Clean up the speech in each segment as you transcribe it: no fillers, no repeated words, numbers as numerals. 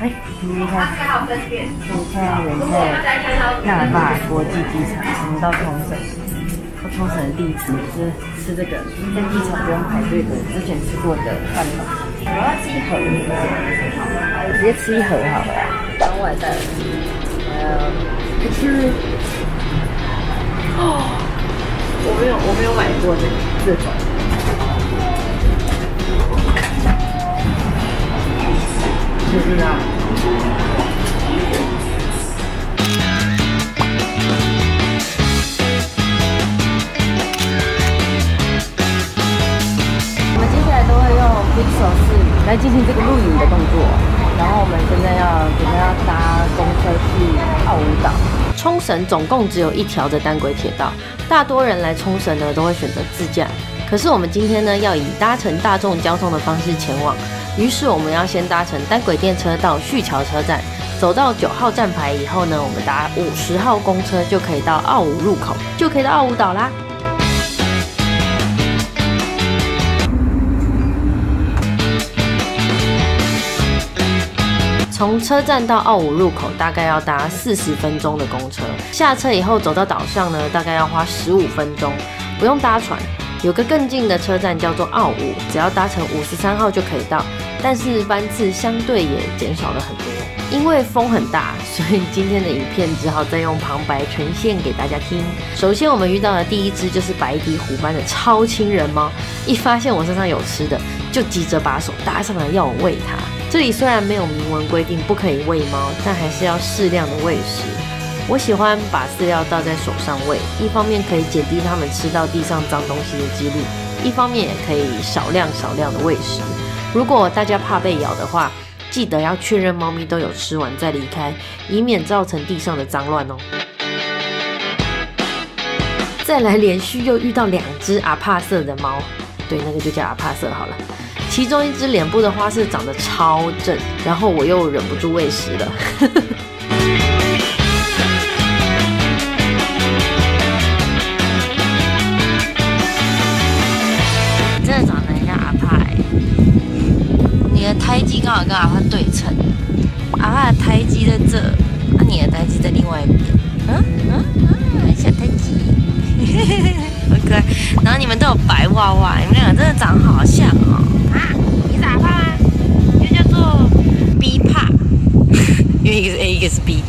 哎，你看，我现在人在那霸国际机场，我们到冲绳。到冲绳的第一次就是吃这个，在机场不用排队的，之前吃过的饭团。我要吃一盒，直接吃一盒好了。当外带。吃。哦，我没有买过这种。就是这样。我们接下来都会用 big 手势来进行这个录影的动作。然后我们现在准备要搭公车去奥武岛。冲绳总共只有一条的单轨铁道，大多人来冲绳呢都会选择自驾。可是我们今天呢要以搭乘大众交通的方式前往。于是我们要先搭乘单轨电车到旭桥车站，走到9号站牌以后呢，我们搭50号公车就可以到奥武入口，就可以到奥武岛啦。从车站到奥武入口大概要搭40分钟的公车，下车以后走到岛上呢，大概要花15分钟，不用搭船。有个更近的车站叫做奥武，只要搭乘53号就可以到，但是班次相对也减少了很多。因为风很大，所以今天的影片只好再用旁白呈现给大家听。首先我们遇到的第一只就是白底虎斑的超亲人猫，一发现我身上有吃的，就急着把手搭上来要我喂它。这里虽然没有明文规定不可以喂猫，但还是要适量的喂食。我喜欢把饲料倒在手上喂，一方面可以减低它们吃到地上脏东西的几率，一方面也可以少量的喂食。如果大家怕被咬的话，记得要确认猫咪都有吃完再离开，以免造成地上的脏乱哦。再来连续又遇到2只阿帕色的猫，对，那个就叫阿帕色好了。其中一只脸部的花色长得超正，然后我又忍不住喂食了。胎记刚好跟阿帕对称，阿帕的胎记在这，你的胎记在另外一边。小胎记，好可爱。然后你们都有白娃娃，你们两个真的长得好像哦。你是阿帕吗？又叫做 B 帕，因为一个是 A， 一个是 B。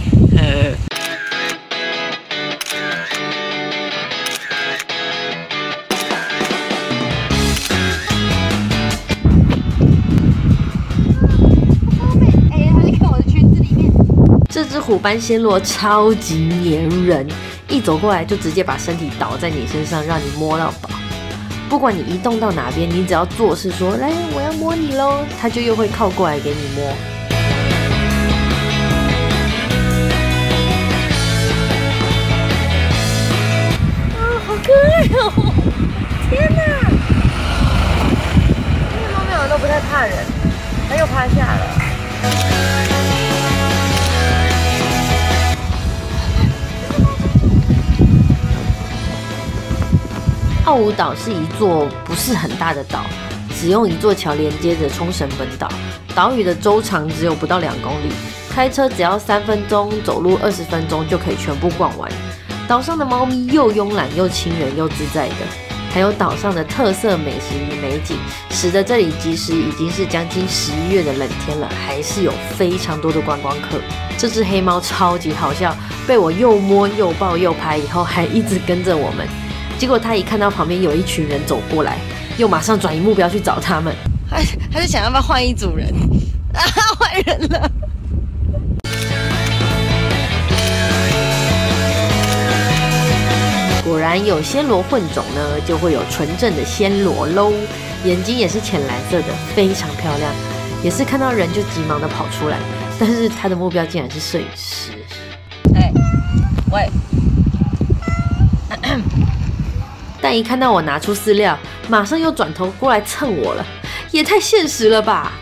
这只虎斑暹罗超级黏人，一走过来就直接把身体倒在你身上，让你摸到饱。不管你移动到哪边，你只要做事说来我要摸你咯，它就又会靠过来给你摸。好可爱哦！天哪！因为猫咪好像都不太怕人，它又趴下了。奥武岛是一座不是很大的岛，只用一座桥连接着冲绳本岛。岛屿的周长只有不到2公里，开车只要3分钟，走路20分钟就可以全部逛完。岛上的猫咪又慵懒又亲人又自在的，还有岛上的特色美食与美景，使得这里即使已经是将近11月的冷天了，还是有非常多的观光客。这只黑猫超级好笑，被我又摸又抱又拍以后，还一直跟着我们。结果他一看到旁边有一群人走过来，又马上转移目标去找他们。他是想要不要换一组人？换人了。果然有暹罗混种呢，就会有纯正的暹罗喽。眼睛也是浅蓝色的，非常漂亮。也是看到人就急忙的跑出来，但是他的目标竟然是摄影师。喂。但一看到我拿出饲料，马上又转头过来蹭我了，也太现实了吧！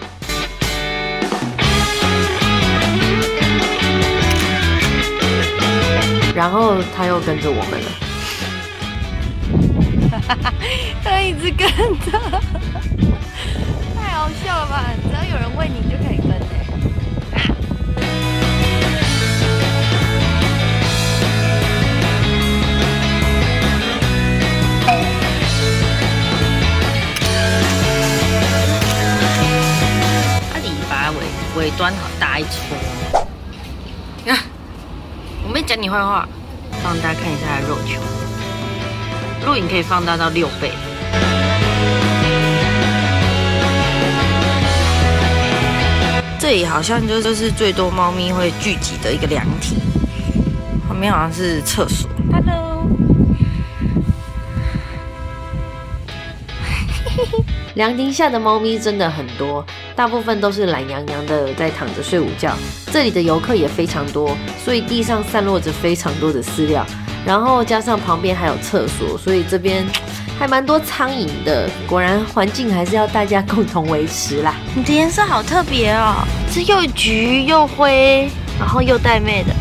然后他又跟着我们了，他一直跟着，太好笑了吧！端好大一撮。呀，我没讲你坏话，放大看一下它的肉球，录影可以放大到6倍。这里好像就是最多猫咪会聚集的一个量体，旁边好像是厕所。Hello。凉亭下的猫咪真的很多，大部分都是懒洋洋的在躺着睡午觉。这里的游客也非常多，所以地上散落着非常多的饲料，然后加上旁边还有厕所，所以这边还蛮多苍蝇的。果然环境还是要大家共同维持啦。你的颜色好特别哦，是又橘又灰，然后又带妹的。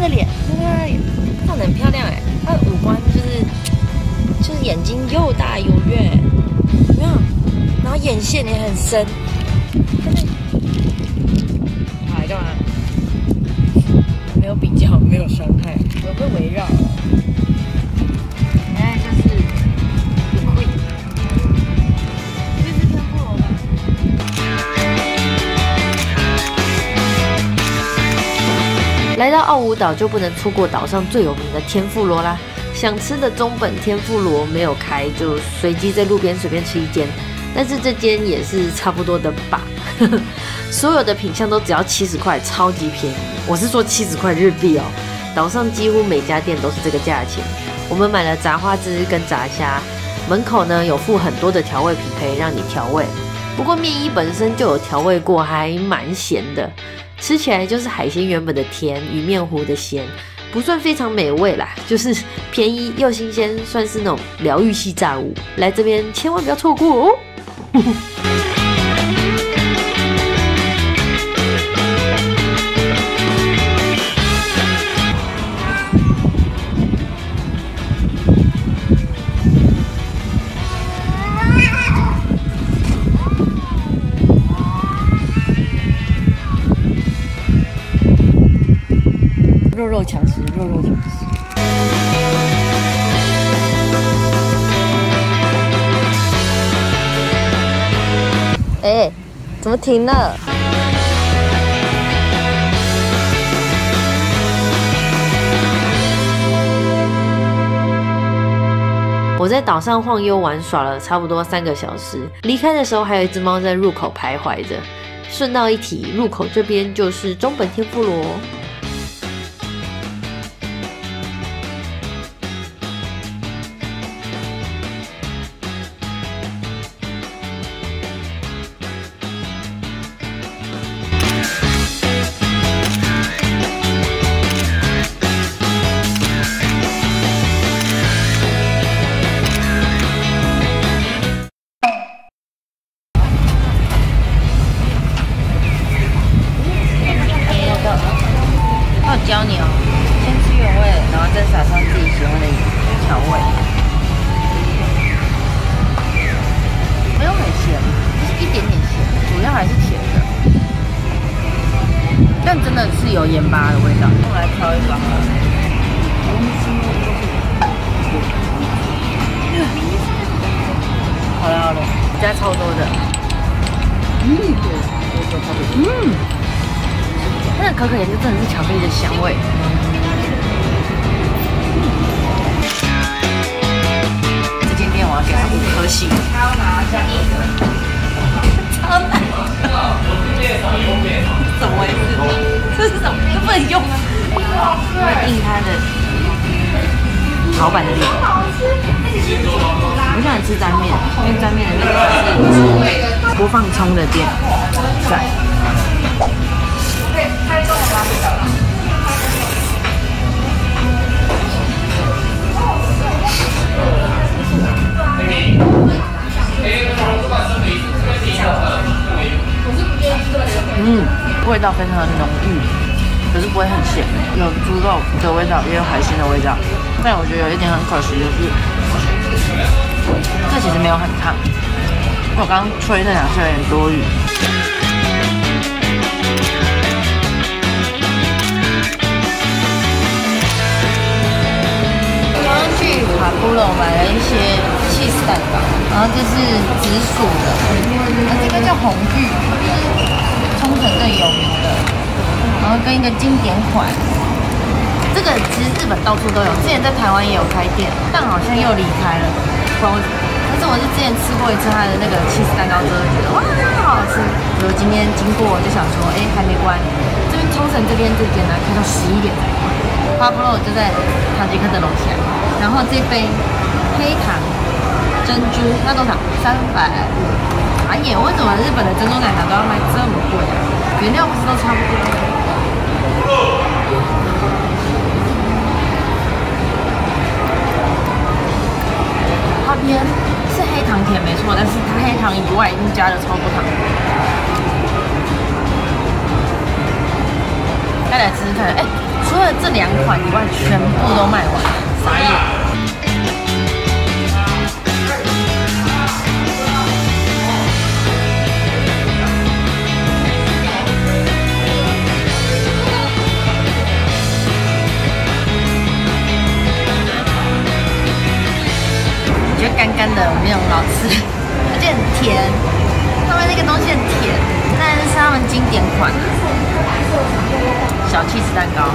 的脸，看得很漂亮哎，她的五官就是眼睛又大又圆，有没有？然后眼线也很深。来干嘛？没有比较，没有伤害，我被围绕了。哎，就是有会，这是天妇罗吧？来到奥武岛就不能错过岛上最有名的天妇罗啦。想吃的中本天妇罗没有开，就随机在路边随便吃一间。但是这间也是差不多的吧。所有的品项都只要70块，超级便宜。我是说70块日币哦。岛上几乎每家店都是这个价钱。我们买了炸花枝跟炸虾，门口呢有附很多的调味品可以让你调味。不过面衣本身就有调味过，还蛮咸的。吃起来就是海鲜原本的甜与面糊的咸，不算非常美味啦，就是便宜又新鲜，算是那种疗愈系炸物。来这边千万不要错过哦！肉肉强食，肉肉强食。哎，怎么停了？我在岛上晃悠玩耍了差不多3个小时，离开的时候还有一只猫在入口徘徊着。顺道一提，入口这边就是中本天妇罗。教你哦，先吃原味，然后再撒上自己喜欢的调味。没有很咸，就是一点点咸，主要还是甜的。但真的是有盐巴的味道。我来挑一个好了。好了好了，加超多的。那个可可也是真的是巧克力的香味。这间店我要给它5颗星。超难。怎么回事？这是什么？这不能用啊！印它的陶板的脸。我想吃沾面，因为沾面的那个是播放葱的店，在。味道非常的浓郁，可是不会很咸，有猪肉的味道，也有海鲜的味道。但我觉得有一点很可惜的是，这其实没有很烫，因为我刚吹那2下有点多余。刚刚去卡布罗买了一些cheese蛋糕，然后这是紫薯的，这个叫红玉，就是冲绳最有名的，然后跟一个经典款。这个其实日本到处都有，之前在台湾也有开店，但好像又离开了，不知道为什么。但是我是之前吃过一次它的那个cheese蛋糕之后，觉得哇，好好吃。所以今天经过我就想说，还没关。这边冲绳这边这间呢，开到11点才关。花布洛就在唐吉诃德楼下，然后这杯黑糖珍珠那多少？350。哎呀，为什么日本的珍珠奶茶都要卖这么贵啊？原料不是都差不多吗？它边是黑糖甜没错，但是它黑糖以外已经加了超多糖。再来吃吃看，除了这2款以外，全部都卖完，傻眼。觉得干干的没有很好吃，而且很甜。他们那个东西很甜，但是他们经典款小起司蛋糕。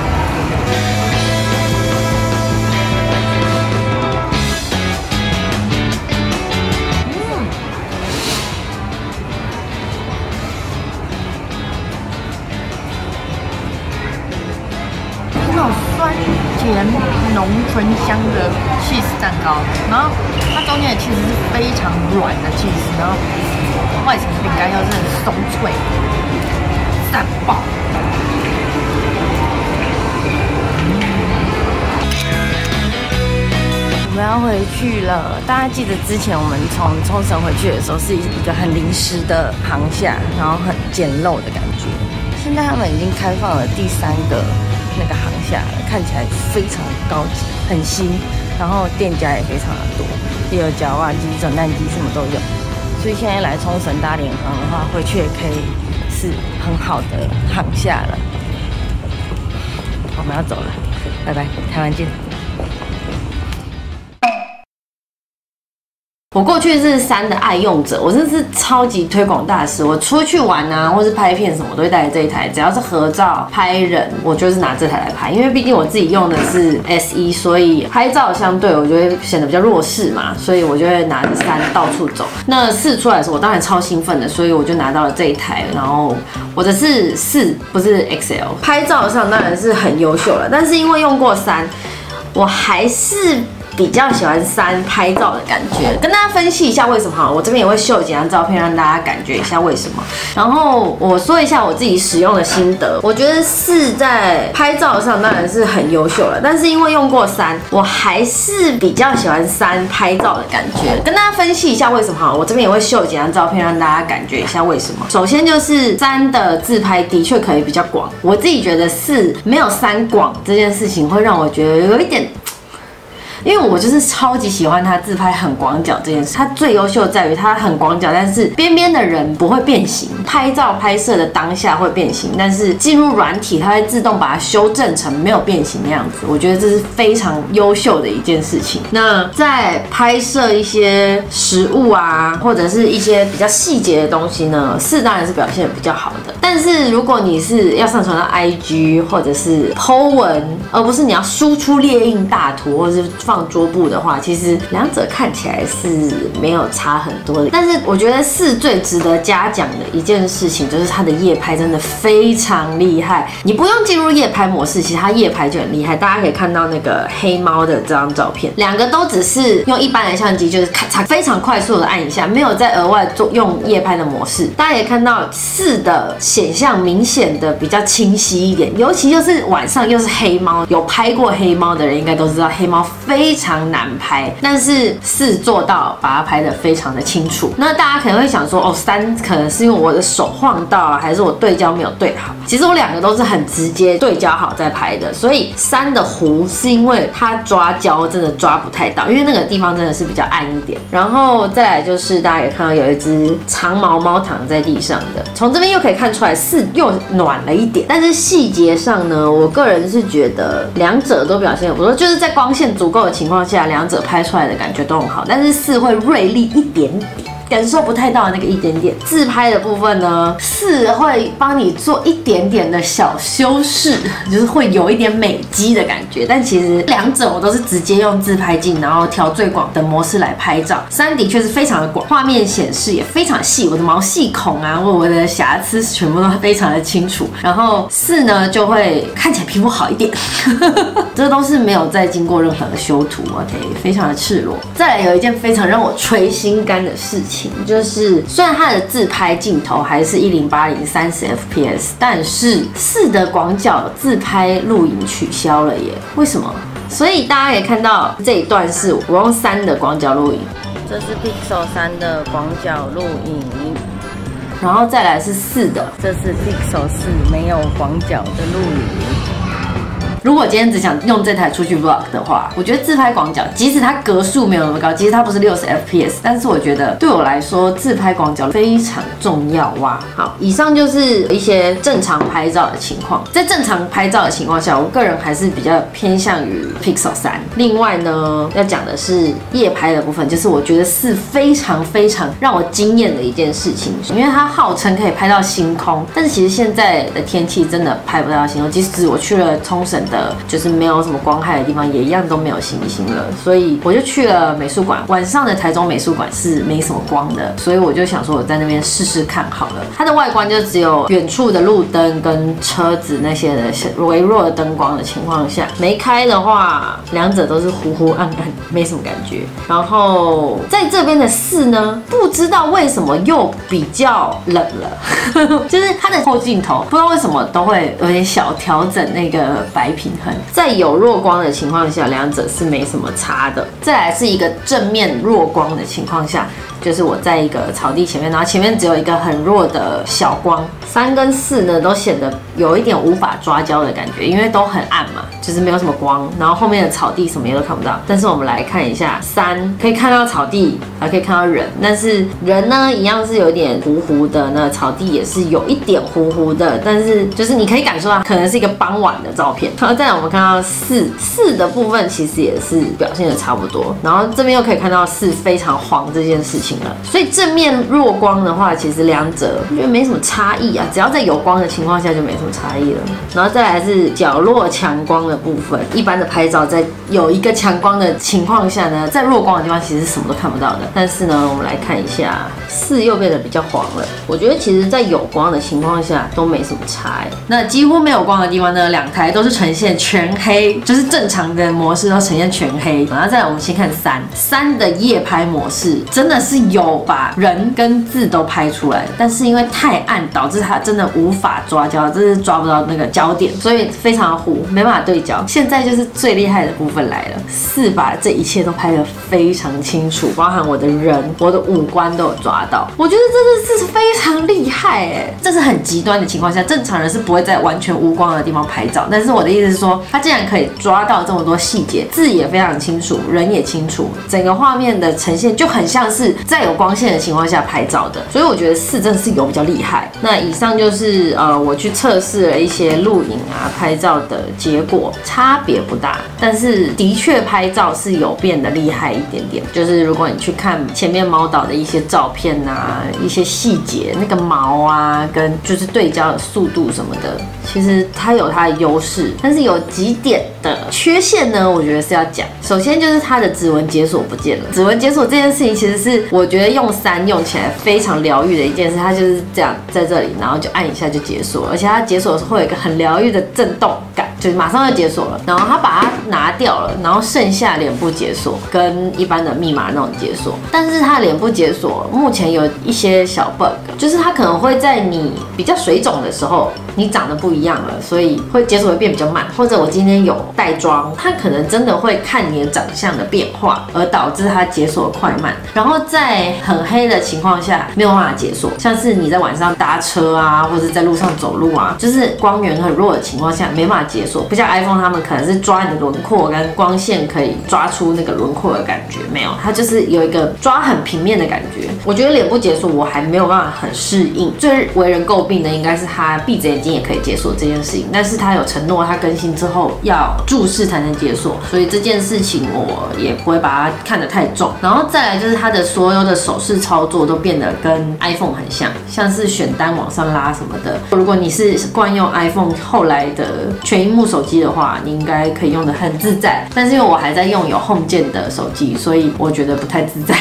那种酸甜浓醇香的 cheese 蛋糕，然后它中间的 cheese 是非常软的 cheese， 然后外层饼干又是很松脆，赞爆！我们要回去了，大家记得之前我们从冲绳回去的时候是一个很临时的航厦，然后很简陋的感觉。现在他们已经开放了第3个那个航厦了，看起来非常高级，很新，然后店家也非常的多，也有绞瓦机、转蛋机，什么都有。所以现在来冲绳搭联航的话，回去也可以是很好的航厦了。我们要走了，拜拜，台湾见。我过去是3的爱用者，我真的是超级推广大使。我出去玩啊，或是拍片什么，我都会带着这一台。只要是合照、拍人，我就是拿这台来拍。因为毕竟我自己用的是 S1，所以拍照相对我就会显得比较弱势嘛，所以我就会拿着3到处走。那4出来的时候，我当然超兴奋的，所以我就拿到了这一台。然后我的是4，不是 XL。拍照上当然是很优秀了，但是因为用过3，我还是比较喜欢3拍照的感觉，跟大家分析一下为什么好。我这边也会秀几张照片，让大家感觉一下为什么。然后我说一下我自己使用的心得。我觉得4在拍照上当然是很优秀了，但是因为用过3，我还是比较喜欢3拍照的感觉，跟大家分析一下为什么好。我这边也会秀几张照片，让大家感觉一下为什么。首先就是3的自拍的确可以比较广，我自己觉得4没有3广这件事情会让我觉得有一点。因为我就是超级喜欢它自拍很广角这件事，它最优秀在于它很广角，但是边边的人不会变形。拍照拍摄的当下会变形，但是进入软体它会自动把它修正成没有变形的样子。我觉得这是非常优秀的一件事情。那在拍摄一些食物啊，或者是一些比较细节的东西呢，4当然是表现比较好的。但是如果你是要上传到 IG 或者是 po 文，而不是你要输出列印大图或者是放桌布的话，其实2者看起来是没有差很多的。但是我觉得4最值得嘉奖的一件事情就是它的夜拍真的非常厉害。你不用进入夜拍模式，其实它夜拍就很厉害。大家可以看到那个黑猫的这张照片，2个都只是用一般的相机，就是非常快速的按一下，没有再额外用夜拍的模式。大家也看到4的显像明显的比较清晰一点，尤其就是晚上又是黑猫，有拍过黑猫的人应该都知道黑猫非非常难拍，但是4做到把它拍得非常的清楚。那大家可能会想说，哦，3可能是因为我的手晃到啊，还是我对焦没有对好？其实我2个都是很直接对焦好再拍的，所以3的糊是因为它抓焦真的抓不太到，因为那个地方真的是比较暗一点。然后再来就是大家也看到有一只长毛猫躺在地上的，从这边又可以看出来4又暖了一点，但是细节上呢，我个人是觉得2者都表现得不错，就是在光线足够的情况下，2者拍出来的感觉都很好，但是4会锐利一点点。感受不太到那个一点点。自拍的部分呢，4会帮你做一点点的小修饰，就是会有一点美肌的感觉。但其实2者我都是直接用自拍镜，然后调最广的模式来拍照。3的确是非常的广，画面显示也非常细，我的毛细孔啊，或我的瑕疵全部都非常的清楚。然后4呢就会看起来皮肤好一点，这都是没有再经过任何的修图 ，OK， 非常的赤裸。再来有一件非常让我捶心肝的事情。就是虽然它的自拍镜头还是1080 30fps， 但是4的广角自拍录影取消了耶，为什么？所以大家也看到这一段是我用3的广角录影，这是 Pixel 3的广角录影，然后再来是4的，这是 Pixel 4没有广角的录影。如果今天只想用这台出去 vlog 的话，我觉得自拍广角，即使它格数没有那么高，其实它不是60fps， 但是我觉得对我来说，自拍广角非常重要哇。好，以上就是一些正常拍照的情况。在正常拍照的情况下，我个人还是比较偏向于 Pixel 3。另外呢，要讲的是夜拍的部分，就是我觉得是非常非常让我惊艳的一件事情，因为它号称可以拍到星空，但是其实现在的天气真的拍不到星空，即使我去了冲绳的就是没有什么光害的地方，也一样都没有星星了。所以我就去了美术馆，晚上的台中美术馆是没什么光的，所以我就想说我在那边试试看好了。它的外观就只有远处的路灯跟车子那些的微弱的灯光的情况下，没开的话，2者都是糊糊暗暗，没什么感觉。然后在这边的4呢，不知道为什么又比较冷了，就是它的后镜头不知道为什么都会有点小调整那个白平衡，在有弱光的情况下，2者是没什么差的。再来是一个正面弱光的情况下，就是我在一个草地前面，然后前面只有一个很弱的小光。3跟4呢都显得有一点无法抓焦的感觉，因为都很暗嘛，就是没有什么光，然后后面的草地什么也都看不到。但是我们来看一下，3可以看到草地，还可以看到人，但是人呢一样是有点糊糊的，那草地也是有一点糊糊的，但是就是你可以感受到可能是一个傍晚的照片。然后再来我们看到4的部分其实也是表现的差不多，然后这边又可以看到4非常黄这件事情了。所以正面弱光的话，其实2者我觉得没什么差异啊，只要在有光的情况下就没什么差异了。然后再来是角落强光的部分，一般的拍照在有一个强光的情况下呢，在弱光的地方其实什么都看不到的。但是呢，我们来看一下4又变得比较黄了。我觉得其实在有光的情况下都没什么差欸。那几乎没有光的地方呢，2台都是呈现全黑，就是正常的模式都呈现全黑。然后再来我们先看3的夜拍模式，真的是有把人跟字都拍出来，但是因为太暗，导致它真的无法抓焦，真是抓不到那个焦点，所以非常的糊，没办法对焦。现在就是最厉害的部分来了，4把这一切都拍得非常清楚，包含我的人、我的五官都有抓到，我觉得真的是非常厉害哎！这是很极端的情况下，正常人是不会在完全无光的地方拍照，但是我的意思是说，它竟然可以抓到这么多细节，字也非常清楚，人也清楚，整个画面的呈现就很像是在有光线的情况下拍照的，所以我觉得4真的是有比较厉害。那以上就是我去测试了一些录影啊、拍照的结果，差别不大，但是的确拍照是有变得厉害一点点。就是如果你去看前面猫岛的一些照片啊、一些细节，那个毛啊，跟就是对焦的速度什么的，其实它有它的优势，但是有几点的缺陷呢，我觉得是要讲。首先就是它的指纹解锁不见了。指纹解锁这件事情，其实是我觉得用3用起来非常疗愈的一件事。它就是这样在这里，然后就按一下就解锁，而且它解锁的时候会有一个很疗愈的震动感。就是马上就解锁了。然后他把它拿掉了，然后剩下脸部解锁跟一般的密码那种解锁。但是它的脸部解锁目前有一些小 bug， 就是它可能会在你比较水肿的时候，你长得不一样了，所以会解锁会变比较慢。或者我今天有带妆，它可能真的会看你的长相的变化，而导致它解锁快慢。然后在很黑的情况下没有办法解锁，像是你在晚上搭车啊，或者在路上走路啊，就是光源很弱的情况下没办法解锁。不像 iPhone 他们可能是抓你的轮廓跟光线可以抓出那个轮廓的感觉，没有，它就是有一个抓很平面的感觉。我觉得脸部解锁我还没有办法很适应，最为人诟病的应该是它闭着眼睛也可以解锁这件事情，但是它有承诺它更新之后要注视才能解锁，所以这件事情我也不会把它看得太重。然后再来就是它的所有的手势操作都变得跟 iPhone 很像，像是选单往上拉什么的。如果你是惯用 iPhone 后来的全萤幕手机的话，你应该可以用得很自在。但是因为我还在用有 Home 键的手机，所以我觉得不太自在。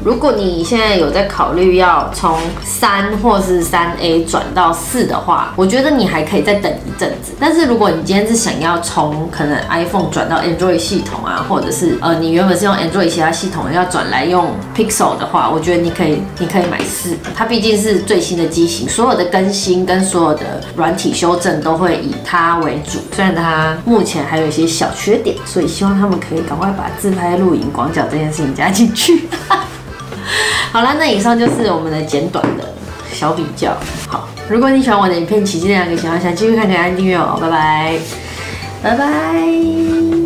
如果你现在有在考虑要从3或是3A 转到4的话，我觉得你还可以再等一阵子。但是如果你今天是想要从可能 iPhone 转到 Android 系统啊，或者是你原本是用 Android 其他系统要转来用 Pixel 的话，我觉得你可以买4，它毕竟是最新的机型，所有的更新跟所有的软体修正都会以它为主。虽然它目前还有一些小缺点，所以希望他们可以赶快把自拍、录影、广角这件事情加进去。好啦，那以上就是我们的简短的小比较。好，如果你喜欢我的影片，请记得给小黄小继续看，点按订阅哦，拜拜，拜拜。